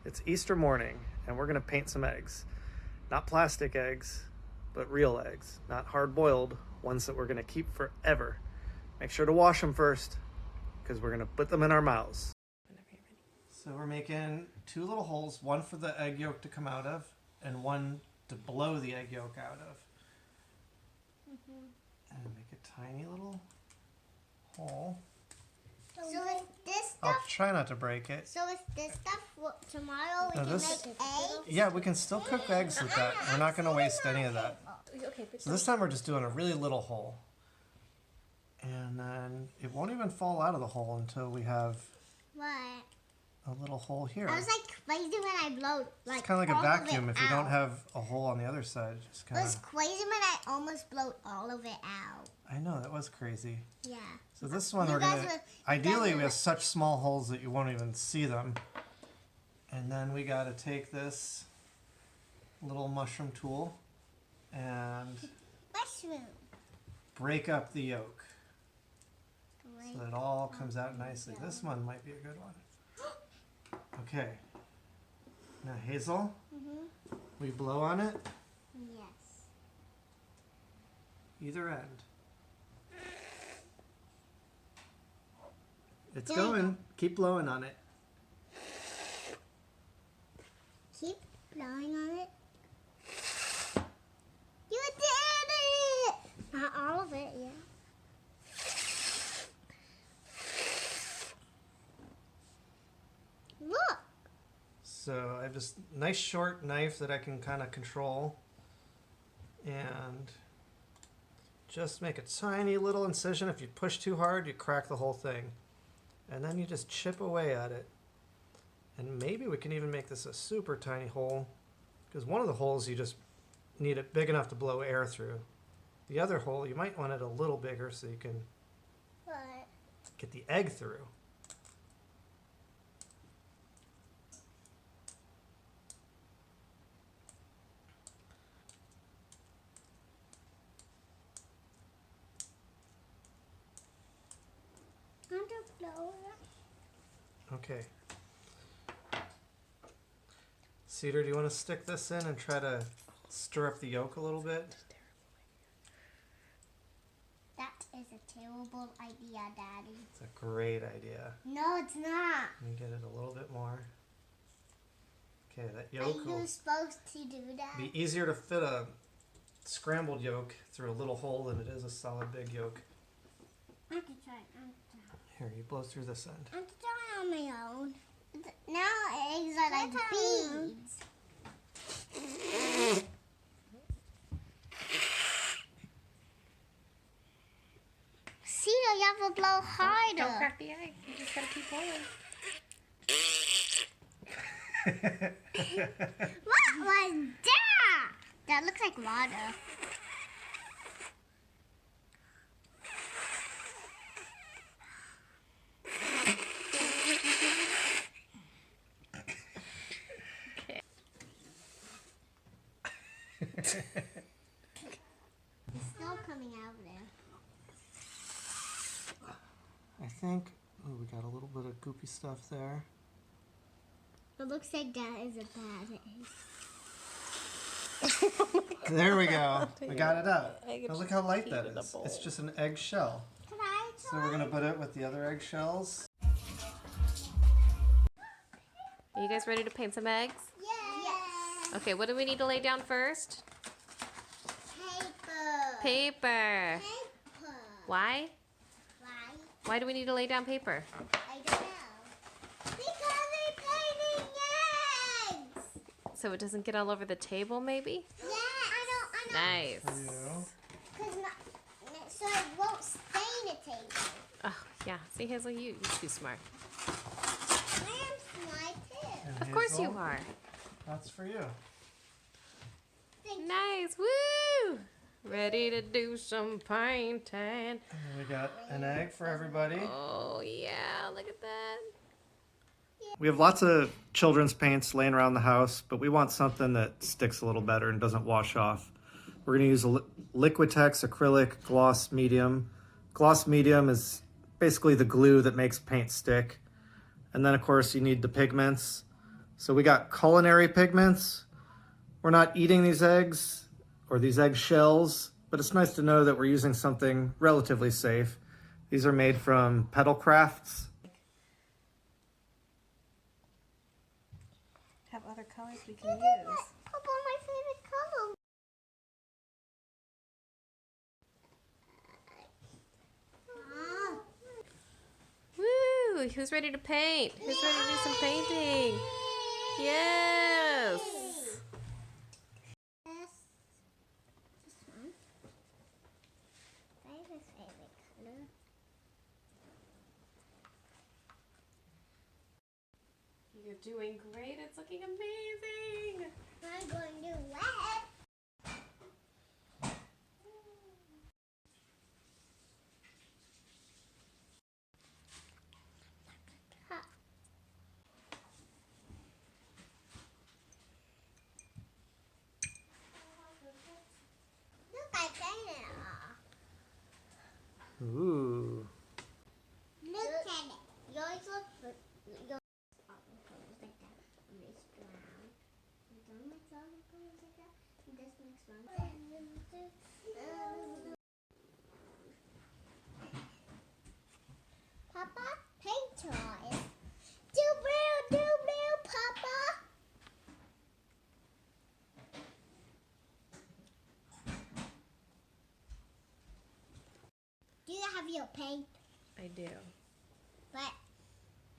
It's Easter morning, and we're going to paint some eggs. Not plastic eggs, but real eggs. Not hard-boiled, ones that we're going to keep forever. Make sure to wash them first, because we're going to put them in our mouths. So we're making two little holes, one for the egg yolk to come out of, and one to blow the egg yolk out of. And make a tiny little hole. So is this stuff? I'll try not to break it. So is this stuff what, tomorrow we can make eggs? Yeah, we can still cook eggs with that. We're not going to waste any of that. So this time we're just doing a really little hole. And then it won't even fall out of the hole until we have What? a little hole here. I was like crazy when I blowed like It's kind of like a vacuum if you don't out. have a hole on the other side. Just It kind was of. crazy when I almost blowed all of it out. I know, that was crazy. Yeah. So this one You we're guys going to, were- ideally you we guys have such small holes that you won't even see them. And then we got to take this little mushroom tool and Mushroom. break up the yolk so Great. that it all comes out nicely. This one might be a good one. Okay. Now Hazel, we blow on it, Yes. either end. It's There you going. Keep blowing on it. Keep blowing on it. You did it! Not all of it, yeah. Look! So I have this nice short knife that I can kind of control and just make a tiny little incision. If you push too hard, you crack the whole thing. And then you just chip away at it. And maybe we can even make this a super tiny hole, because one of the holes you just need it big enough to blow air through. The other hole, you might want it a little bigger so you can What? get the egg through. Want to blow it? Okay. Cedar, do you want to stick this in and try to stir up the yolk a little bit? That is a terrible idea, Daddy. It's a great idea. No, it's not. Let me get it a little bit more. Okay, that Are yolk you will supposed to do that? be easier to fit a scrambled yolk through a little hole than it is a solid big yolk. I have to try. Here, you blow through this end. I have to try on my own. Now eggs are like beads. Cedar, you have to blow harder. Don't crack the egg. You just gotta keep blowing. What was that? That looks like water. It's still coming out of there. I think, oh, we got a little bit of goopy stuff there. It looks like that is a bad egg. There we go. We got it out. Egg Now look how light heat that in a is. bowl. It's just an egg shell. Can I So try? we're going to put it with the other egg shells. Are you guys ready to paint some eggs? Yes. Okay, what do we need to lay down first? Paper. Paper. Paper. Why? Why? Why do we need to lay down paper? I don't know. Because we're painting eggs. So it doesn't get all over the table, maybe? Yeah, I know. Nice. For you. So it won't stain the table. Oh, yeah. See, Hazel, you're too smart. I am smart too. And Of course you Hazel, are. That's for you. Nice. Woo! Ready to do some painting. And we got an egg for everybody. Oh, yeah. Look at that. We have lots of children's paints laying around the house, but we want something that sticks a little better and doesn't wash off. We're going to use a Liquitex acrylic gloss medium. Gloss medium is basically the glue that makes paint stick. And then, of course, you need the pigments. So we got culinary pigments. We're not eating these eggs or these egg shells, but it's nice to know that we're using something relatively safe. These are made from Petal Crafts. Have other colors we can use. Papa, my favorite color. Woo! Who's ready to paint? Who's ready to do some painting? Yes! Yes. This one. Favorite color. You're doing great. It's looking amazing. I'm going to wet. Look, I painted it all. Ooh. Look at it. Yours looks like that. This brown. Don't make all the colors like that. This next one. Papa, paint toys. Do blue, Papa. Do you have your paint? I do. But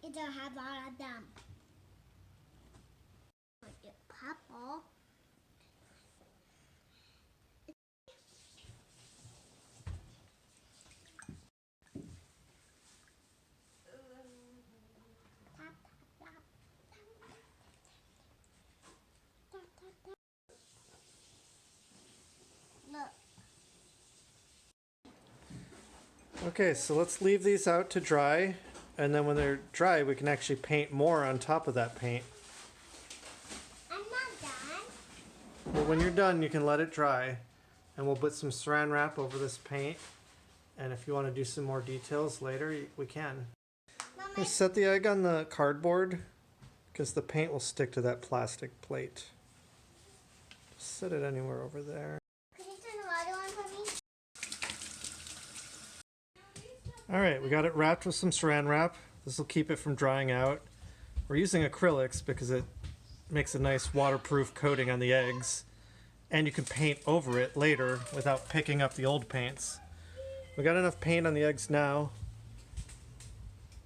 you don't have all of them. Papa. Look. Okay, so let's leave these out to dry, and then when they're dry, we can actually paint more on top of that paint. I'm not done. Well, when you're done, you can let it dry, and we'll put some saran wrap over this paint. And if you want to do some more details later, we can. Mama, Just set the egg on the cardboard, because the paint will stick to that plastic plate. Just set it anywhere over there. could you turn the water on for me? All right, we got it wrapped with some saran wrap. This will keep it from drying out. We're using acrylics because it makes a nice waterproof coating on the eggs. And you can paint over it later without picking up the old paints. We got enough paint on the eggs now.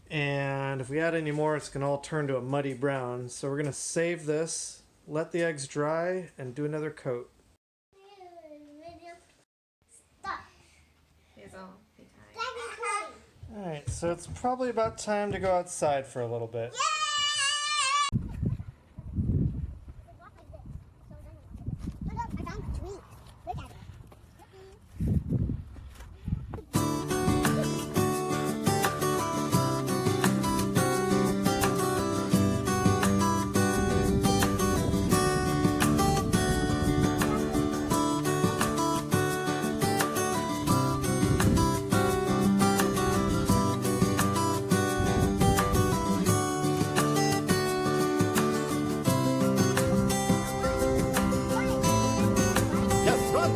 And if we add any more, it's going to all turn to a muddy brown. So we're going to save this, let the eggs dry, and do another coat. Stop. Here's all. Be kind. Daddy, All right, so it's probably about time to go outside for a little bit. Look up, I found a tree. Look at it. Yes, run!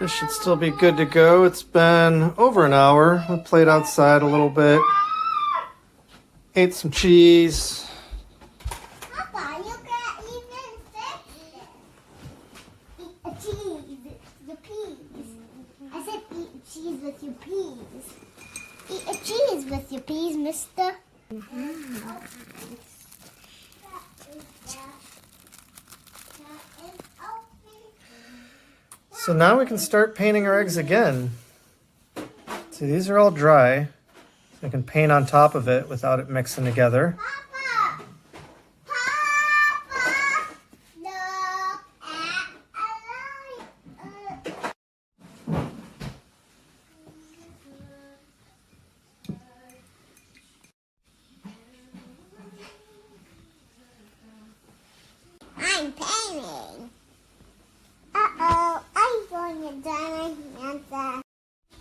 This should still be good to go. It's been over an hour. We played outside a little bit. Ate some cheese. Papa, you can't even fix it. Eat a cheese, your peas. I said eat cheese with your peas. Eat a cheese with your peas, mister. So now we can start painting our eggs again. See, these are all dry. So I can paint on top of it without it mixing together. Papa! Papa! Look at a light.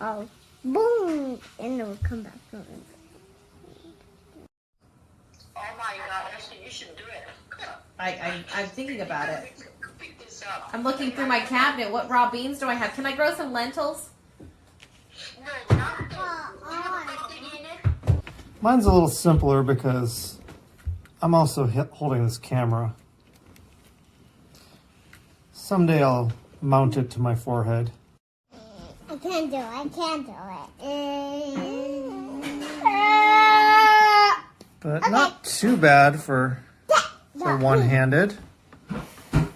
Oh, boom! And it will come back on. Oh my God, you should do it. I'm thinking about it. Pick this up. I'm looking through my cabinet. What raw beans do I have? Can I grow some lentils? No, not the. Do you have anything in it? Mine's a little simpler because I'm also holding this camera. Someday I'll mount it to my forehead. I can't do it. I can't do it. But not too bad for one-handed. You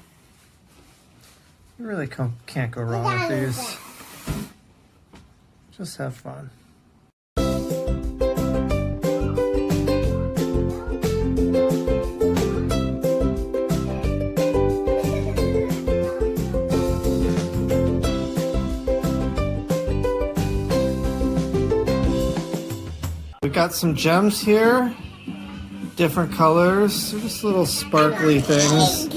really can't go wrong with these. Just have fun. We got some gems here, different colors, just little sparkly things.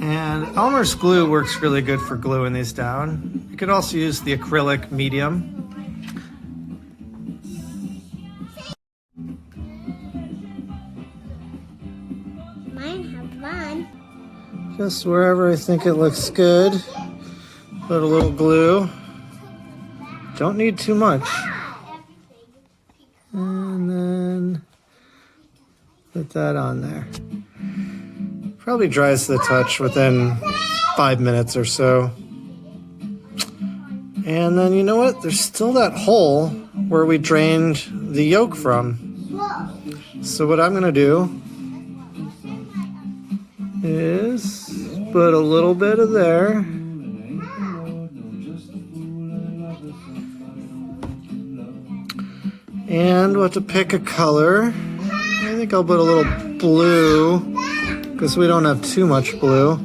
And Elmer's glue works really good for gluing these down. You could also use the acrylic medium. Mine have fun. Just wherever I think it looks good, put a little glue. Don't need too much. And then put that on there. Probably dries to the touch within 5 minutes or so. And then you know what? There's still that hole where we drained the yolk from. So what I'm gonna do is put a little bit of there. And we'll have to pick a color. I think I'll put a little blue because we don't have too much blue.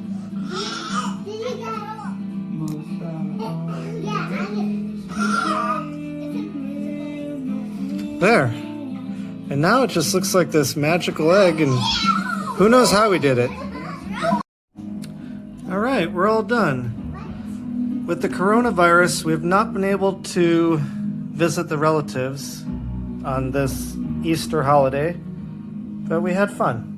There. And now it just looks like this magical egg, and who knows how we did it. All right, we're all done. With the coronavirus, we have not been able to visit the relatives on this Easter holiday, but we had fun.